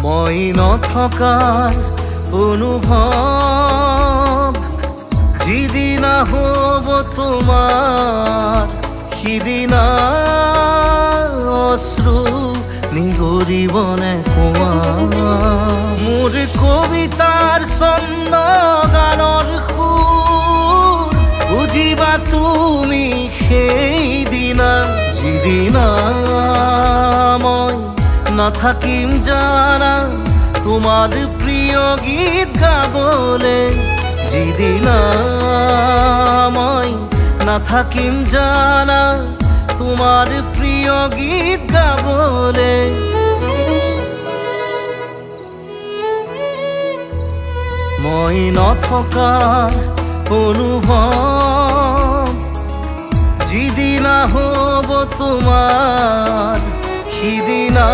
মই নথকাৰ অনুভৱ যিদিনা হ'ব তোমাৰ সিদিনা অশ্ৰু নিগৰিবনে কোৱা মোৰ কবিতাৰ ছন্দ গানৰ সুৰ বুজিবা তুমি সেইদিনা যিদিনা মই নাথাকিম জানা তোমার প্রিয় গীত গাবলে যিদিনা মই নাথাকিম জানা তোমার প্রিয় গীত গাবলে মই নথকাৰ অনুভৱ যিদিনা হ'ব তোমাৰ সিদিনা